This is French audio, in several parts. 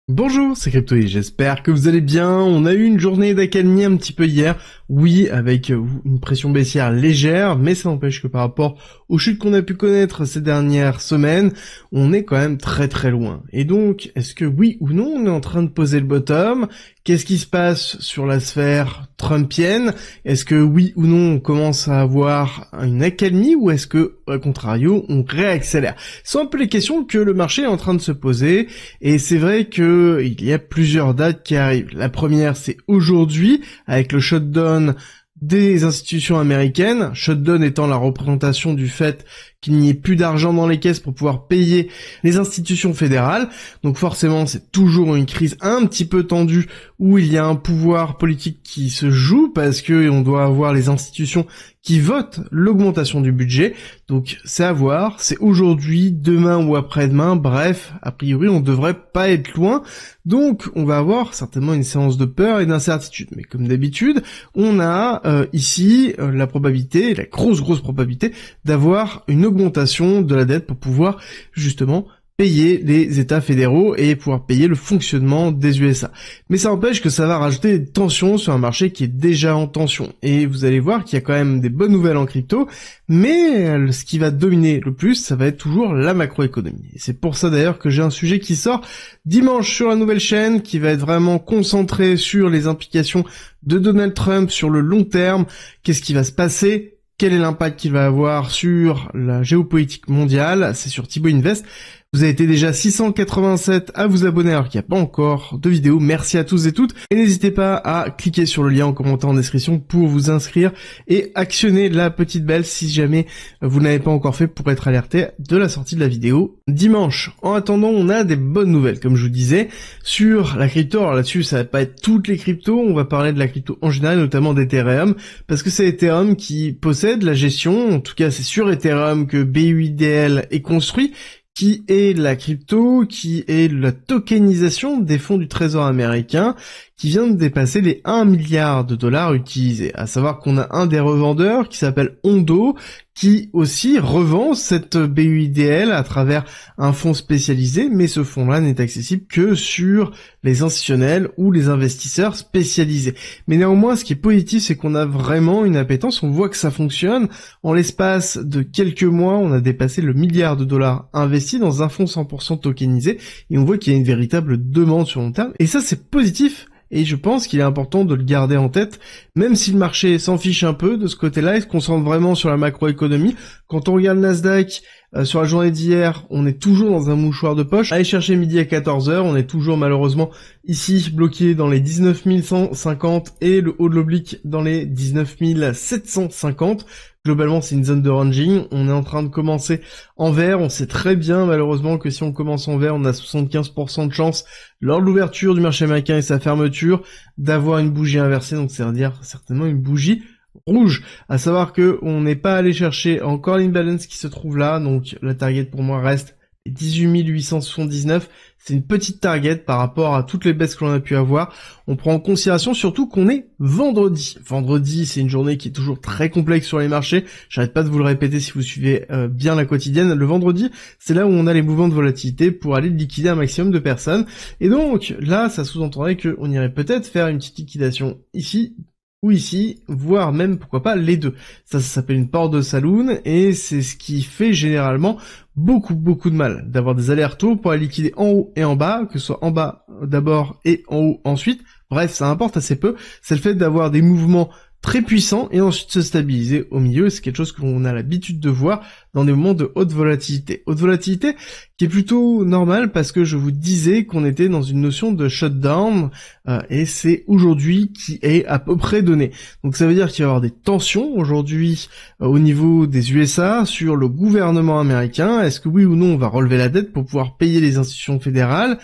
Bonjour, c'est Crypto et j'espère que vous allez bien. On a eu une journée d'accalmie un petit peu hier, oui, avec une pression baissière légère, mais ça n'empêche que par rapport aux chutes qu'on a pu connaître ces dernières semaines, on est quand même très très loin. Et donc, est-ce que oui ou non, on est en train de poser le bottom? Qu'est-ce qui se passe sur la sphère trumpienne? Est-ce que oui ou non, on commence à avoir une accalmie ou est-ce que, au contrario, on réaccélère? Ce sont un peu les questions que le marché est en train de se poser. Et c'est vrai que il y a plusieurs dates qui arrivent. La première, c'est aujourd'hui, avec le shutdown des institutions américaines, shutdown étant la représentation du fait qu'il n'y ait plus d'argent dans les caisses pour pouvoir payer les institutions fédérales. Donc forcément, c'est toujours une crise un petit peu tendue où il y a un pouvoir politique qui se joue parce que on doit avoir les institutions qui votent l'augmentation du budget. Donc c'est à voir, c'est aujourd'hui, demain ou après-demain, bref, a priori on devrait pas être loin. Donc on va avoir certainement une séance de peur et d'incertitude. Mais comme d'habitude, on a ici la probabilité, la grosse probabilité d'avoir une augmentation de la dette pour pouvoir justement payer les États fédéraux et pouvoir payer le fonctionnement des USA. Mais ça empêche que ça va rajouter des tensions sur un marché qui est déjà en tension. Et vous allez voir qu'il y a quand même des bonnes nouvelles en crypto, mais ce qui va dominer le plus, ça va être toujours la macroéconomie. Et c'est pour ça d'ailleurs que j'ai un sujet qui sort dimanche sur la nouvelle chaîne, qui va être vraiment concentré sur les implications de Donald Trump sur le long terme. Qu'est-ce qui va se passer? Quel est l'impact qu'il va avoir sur la géopolitique mondiale? C'est sur Thibaut Invest. Vous avez été déjà 687 à vous abonner alors qu'il n'y a pas encore de vidéo. Merci à tous et toutes. Et n'hésitez pas à cliquer sur le lien en commentaire en description pour vous inscrire et actionner la petite belle si jamais vous n'avez pas encore fait pour être alerté de la sortie de la vidéo dimanche. En attendant, on a des bonnes nouvelles, comme je vous disais, sur la crypto. Alors là-dessus, ça va pas être toutes les cryptos. On va parler de la crypto en général, notamment d'Ethereum, parce que c'est Ethereum qui possède la gestion. En tout cas, c'est sur Ethereum que BUIDL est construit, qui est la crypto, qui est la tokenisation des fonds du trésor américain, qui vient de dépasser les 1 milliard de dollars utilisés. À savoir qu'on a un des revendeurs qui s'appelle Ondo, qui aussi revend cette BUIDL à travers un fonds spécialisé, mais ce fonds-là n'est accessible que sur les institutionnels ou les investisseurs spécialisés. Mais néanmoins, ce qui est positif, c'est qu'on a vraiment une appétence, on voit que ça fonctionne. En l'espace de quelques mois, on a dépassé le milliard de dollars investis dans un fonds 100% tokenisé, et on voit qu'il y a une véritable demande sur long terme, et ça c'est positif. Et je pense qu'il est important de le garder en tête, même si le marché s'en fiche un peu de ce côté-là, il se concentre vraiment sur la macroéconomie. Quand on regarde le Nasdaq, sur la journée d'hier, on est toujours dans un mouchoir de poche. Allez chercher midi à 14h, on est toujours malheureusement ici bloqué dans les 19 150 et le haut de l'oblique dans les 19 750. Globalement, c'est une zone de ranging. On est en train de commencer en vert. On sait très bien, malheureusement, que si on commence en vert, on a 75% de chance, lors de l'ouverture du marché américain et sa fermeture, d'avoir une bougie inversée. Donc, c'est-à-dire certainement une bougie rouge. À savoir que on n'est pas allé chercher encore l'imbalance qui se trouve là. Donc, la target pour moi reste 18 879, c'est une petite target par rapport à toutes les baisses que l'on a pu avoir. On prend en considération surtout qu'on est vendredi. Vendredi, c'est une journée qui est toujours très complexe sur les marchés. J'arrête pas de vous le répéter si vous suivez bien la quotidienne. Le vendredi, c'est là où on a les mouvements de volatilité pour aller liquider un maximum de personnes. Et donc, là, ça sous-entendrait qu'on irait peut-être faire une petite liquidation ici, ou ici, voire même, pourquoi pas, les deux. Ça s'appelle une porte de saloon, et c'est ce qui fait généralement beaucoup de mal, d'avoir des allers-retours pour aller liquider en haut et en bas, que ce soit en bas d'abord et en haut ensuite. Bref, ça importe assez peu. C'est le fait d'avoir des mouvements très puissant et ensuite se stabiliser au milieu. C'est quelque chose qu'on a l'habitude de voir dans des moments de haute volatilité. Haute volatilité qui est plutôt normale parce que je vous disais qu'on était dans une notion de shutdown et c'est aujourd'hui qui est à peu près donné. Donc ça veut dire qu'il va y avoir des tensions aujourd'hui au niveau des USA sur le gouvernement américain. Est-ce que oui ou non on va relever la dette pour pouvoir payer les institutions fédérales ?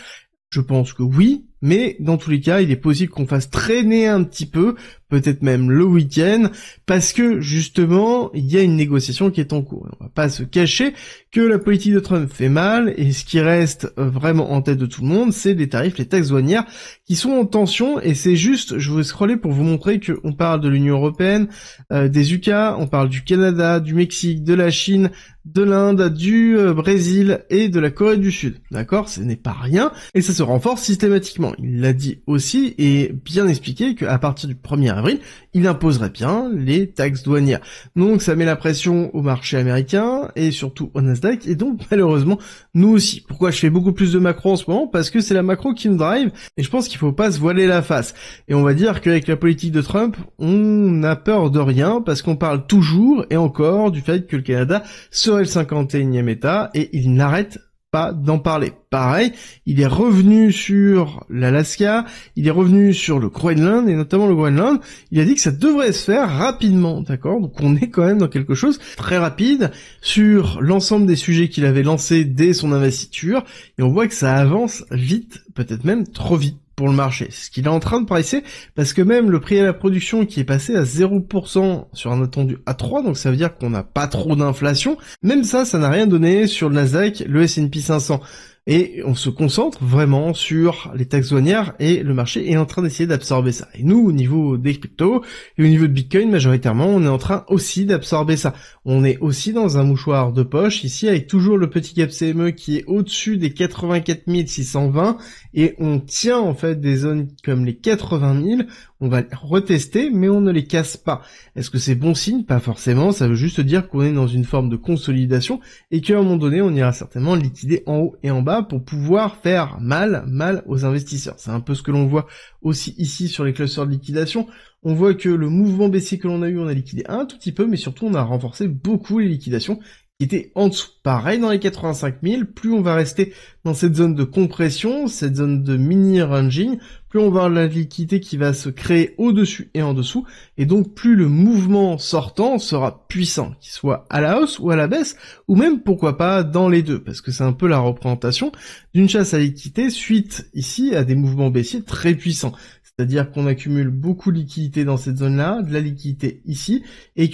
Je pense que oui, mais dans tous les cas, il est possible qu'on fasse traîner un petit peu, peut-être même le week-end, parce que justement, il y a une négociation qui est en cours. On va pas se cacher que la politique de Trump fait mal, et ce qui reste vraiment en tête de tout le monde, c'est les tarifs, les taxes douanières, qui sont en tension, et c'est juste, je vais scroller pour vous montrer qu'on parle de l'Union Européenne, des UK, on parle du Canada, du Mexique, de la Chine, de l'Inde, du Brésil et de la Corée du Sud. D'accord? Ce n'est pas rien, et ça se renforce systématiquement. Il l'a dit aussi, et bien expliqué qu'à partir du 1er avril, il imposerait bien les taxes douanières. Donc ça met la pression au marché américain, et surtout au Nasdaq, et donc malheureusement, nous aussi. Pourquoi je fais beaucoup plus de macro en ce moment? Parce que c'est la macro qui nous drive, et je pense qu'il faut pas se voiler la face. Et on va dire qu'avec la politique de Trump, on n'a peur de rien, parce qu'on parle toujours et encore du fait que le Canada serait le 51e État, et il n'arrête pas d'en parler. Pareil, il est revenu sur l'Alaska, il est revenu sur le Groenland, et notamment le Groenland, il a dit que ça devrait se faire rapidement, d'accord? Donc on est quand même dans quelque chose de très rapide sur l'ensemble des sujets qu'il avait lancés dès son investiture, et on voit que ça avance vite, peut-être même trop vite pour le marché. C'est ce qu'il est en train de pricer, parce que même le prix à la production qui est passé à 0% sur un attendu à 3, donc ça veut dire qu'on n'a pas trop d'inflation, même ça n'a rien donné sur le Nasdaq, le S&P 500. Et on se concentre vraiment sur les taxes douanières, et le marché est en train d'essayer d'absorber ça. Et nous, au niveau des cryptos et au niveau de Bitcoin, majoritairement, on est en train aussi d'absorber ça. On est aussi dans un mouchoir de poche, ici, avec toujours le petit gap CME qui est au-dessus des 84 620, et on tient en fait des zones comme les 80 000, on va les retester, mais on ne les casse pas. Est-ce que c'est bon signe? Pas forcément, ça veut juste dire qu'on est dans une forme de consolidation, et qu'à un moment donné, on ira certainement liquider en haut et en bas pour pouvoir faire mal aux investisseurs. C'est un peu ce que l'on voit aussi ici sur les clusters de liquidation. On voit que le mouvement baissier que l'on a eu, on a liquidé un tout petit peu, mais surtout on a renforcé beaucoup les liquidations qui étaient en dessous. Pareil dans les 85 000, plus on va rester dans cette zone de compression, cette zone de mini-ranging, plus on va avoir la liquidité qui va se créer au-dessus et en dessous, et donc plus le mouvement sortant sera puissant, qu'il soit à la hausse ou à la baisse, ou même pourquoi pas dans les deux, parce que c'est un peu la représentation d'une chasse à liquidité suite ici à des mouvements baissiers très puissants. C'est-à-dire qu'on accumule beaucoup de liquidité dans cette zone-là, de la liquidité ici, et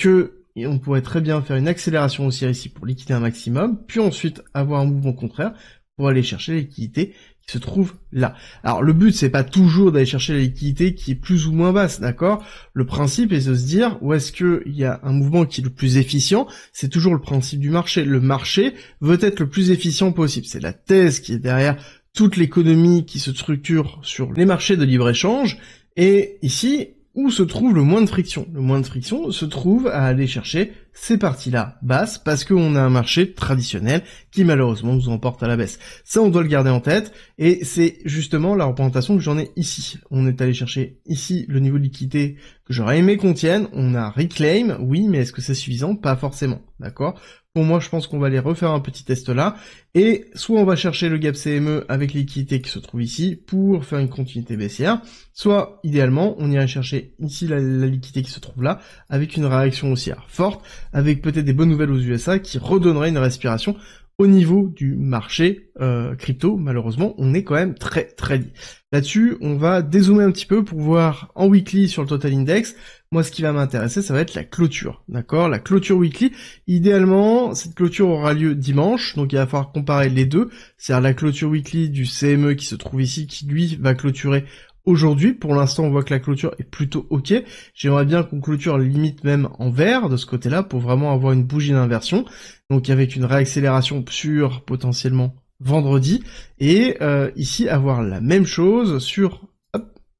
on pourrait très bien faire une accélération haussière ici pour liquider un maximum, puis ensuite avoir un mouvement contraire pour aller chercher la liquidité qui se trouve là. Alors le but c'est pas toujours d'aller chercher la liquidité qui est plus ou moins basse, d'accord? Le principe est de se dire où est-ce que il y a un mouvement qui est le plus efficient, c'est toujours le principe du marché. Le marché veut être le plus efficient possible. C'est la thèse qui est derrière toute l'économie qui se structure sur les marchés de libre-échange, et ici, où se trouve le moins de friction? Le moins de friction se trouve à aller chercher ces parties-là basses, parce qu'on a un marché traditionnel qui malheureusement nous emporte à la baisse. Ça, on doit le garder en tête, et c'est justement la représentation que j'en ai ici. On est allé chercher ici le niveau de liquidité que j'aurais aimé qu'on tienne, on a reclaim, oui, mais est-ce que c'est suffisant? Pas forcément, d'accord? Pour moi, je pense qu'on va aller refaire un petit test là, et soit on va chercher le gap CME avec les liquidités qui se trouve ici pour faire une continuité baissière, soit, idéalement, on irait chercher ici la liquidité qui se trouve là, avec une réaction haussière forte, avec peut-être des bonnes nouvelles aux USA qui redonneraient une respiration au niveau du marché crypto. Malheureusement, on est quand même très dit. Là-dessus, on va dézoomer un petit peu pour voir en weekly sur le total index. Moi, ce qui va m'intéresser, ça va être la clôture, d'accord? La clôture weekly. Idéalement, cette clôture aura lieu dimanche, donc il va falloir comparer les deux. C'est-à-dire la clôture weekly du CME qui se trouve ici, qui lui va clôturer aujourd'hui. Pour l'instant, on voit que la clôture est plutôt ok. J'aimerais bien qu'on clôture limite même en vert de ce côté-là pour vraiment avoir une bougie d'inversion. Donc avec une réaccélération sur potentiellement vendredi. Et ici, avoir la même chose sur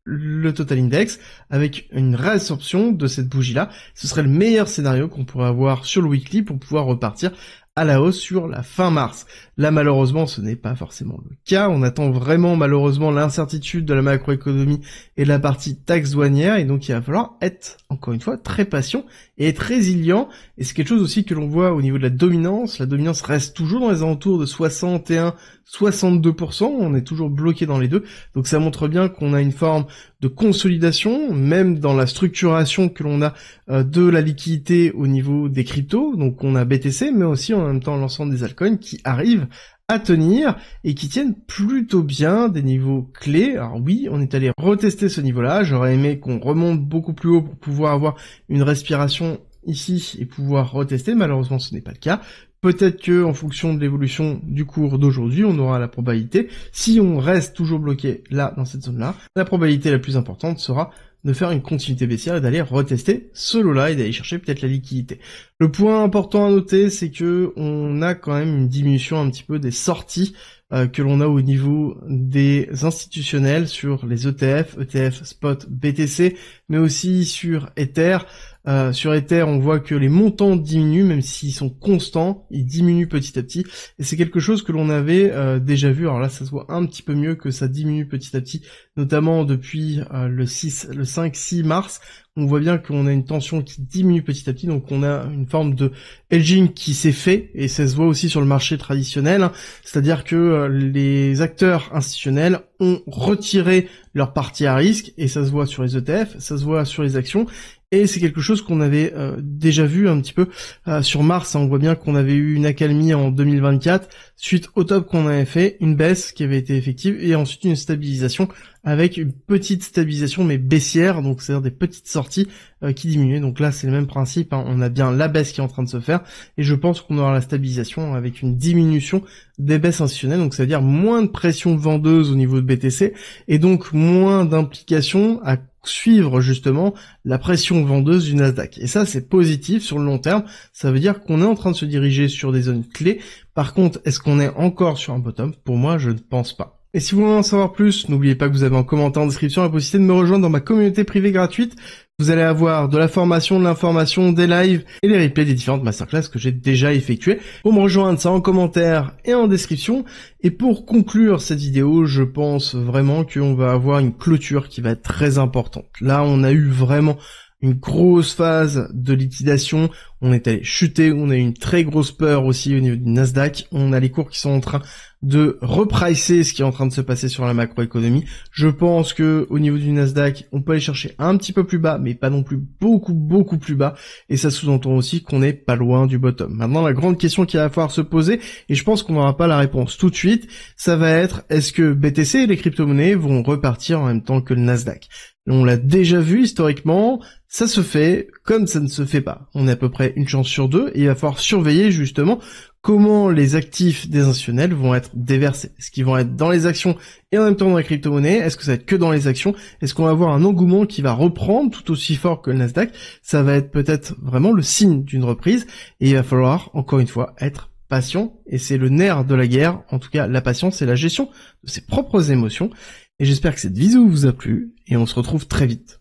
le total index avec une réabsorption de cette bougie-là. Ce serait le meilleur scénario qu'on pourrait avoir sur le weekly pour pouvoir repartir à la hausse sur la fin mars. Là, malheureusement, ce n'est pas forcément le cas. On attend vraiment, malheureusement, l'incertitude de la macroéconomie et de la partie taxe douanière, et donc il va falloir être, encore une fois, très patient et être résilient. Et c'est quelque chose aussi que l'on voit au niveau de la dominance. La dominance reste toujours dans les alentours de 61-62%. On est toujours bloqué dans les deux. Donc ça montre bien qu'on a une forme de consolidation, même dans la structuration que l'on a de la liquidité au niveau des cryptos. Donc on a BTC, mais aussi en même temps l'ensemble des altcoins qui arrivent à tenir et qui tiennent plutôt bien des niveaux clés. Alors oui, on est allé retester ce niveau-là. J'aurais aimé qu'on remonte beaucoup plus haut pour pouvoir avoir une respiration ici et pouvoir retester. Malheureusement, ce n'est pas le cas. Peut-être que, en fonction de l'évolution du cours d'aujourd'hui, on aura la probabilité, si on reste toujours bloqué là, dans cette zone-là, la probabilité la plus importante sera de faire une continuité baissière et d'aller retester ce lot-là et d'aller chercher peut-être la liquidité. Le point important à noter, c'est que on a quand même une diminution un petit peu des sorties que l'on a au niveau des institutionnels sur les ETF spot BTC, mais aussi sur Ether. Sur Ether, on voit que les montants diminuent, même s'ils sont constants, ils diminuent petit à petit, et c'est quelque chose que l'on avait déjà vu. Alors là, ça se voit un petit peu mieux que ça diminue petit à petit, notamment depuis le 5-6 mars. On voit bien qu'on a une tension qui diminue petit à petit, donc on a une forme de hedging qui s'est fait, et ça se voit aussi sur le marché traditionnel, hein. C'est-à-dire que les acteurs institutionnels ont retiré leur partie à risque, et ça se voit sur les ETF, ça se voit sur les actions, et c'est quelque chose qu'on avait déjà vu un petit peu sur Mars, hein. On voit bien qu'on avait eu une accalmie en 2024, suite au top qu'on avait fait, une baisse qui avait été effective, et ensuite une stabilisation avec une petite stabilisation mais baissière, donc c'est-à-dire des petites sorties qui diminuent. Donc là c'est le même principe, hein. On a bien la baisse qui est en train de se faire, et je pense qu'on aura la stabilisation avec une diminution des baisses institutionnelles, donc ça veut dire moins de pression vendeuse au niveau de BTC, et donc moins d'implication à suivre justement la pression vendeuse du Nasdaq. Et ça c'est positif sur le long terme, ça veut dire qu'on est en train de se diriger sur des zones clés. Par contre, est-ce qu'on est encore sur un bottom? Pour moi, je ne pense pas. Et si vous voulez en savoir plus, n'oubliez pas que vous avez en commentaire en description la possibilité de me rejoindre dans ma communauté privée gratuite. Vous allez avoir de la formation, de l'information, des lives et les replays des différentes masterclass que j'ai déjà effectuées. Pour me rejoindre, ça en commentaire et en description. Et pour conclure cette vidéo, je pense vraiment qu'on va avoir une clôture qui va être très importante. Là, on a eu vraiment une grosse phase de liquidation, on est allé chuter, on a eu une très grosse peur aussi au niveau du Nasdaq, on a les cours qui sont en train de repricer ce qui est en train de se passer sur la macroéconomie. Je pense que au niveau du Nasdaq, on peut aller chercher un petit peu plus bas, mais pas non plus beaucoup plus bas, et ça sous-entend aussi qu'on n'est pas loin du bottom. Maintenant, la grande question qu'il va falloir se poser, et je pense qu'on n'aura pas la réponse tout de suite, ça va être, est-ce que BTC et les crypto-monnaies vont repartir en même temps que le Nasdaq? On l'a déjà vu historiquement, ça se fait comme ça ne se fait pas. On a à peu près une chance sur deux, et il va falloir surveiller justement comment les actifs des institutionnels vont être déversés. Est-ce qu'ils vont être dans les actions et en même temps dans les crypto-monnaies? Est-ce que ça va être que dans les actions? Est-ce qu'on va avoir un engouement qui va reprendre tout aussi fort que le Nasdaq? Ça va être peut-être vraiment le signe d'une reprise, et il va falloir, encore une fois, être patient, et c'est le nerf de la guerre. En tout cas, la patience, c'est la gestion de ses propres émotions. Et j'espère que cette vidéo vous a plu, et on se retrouve très vite.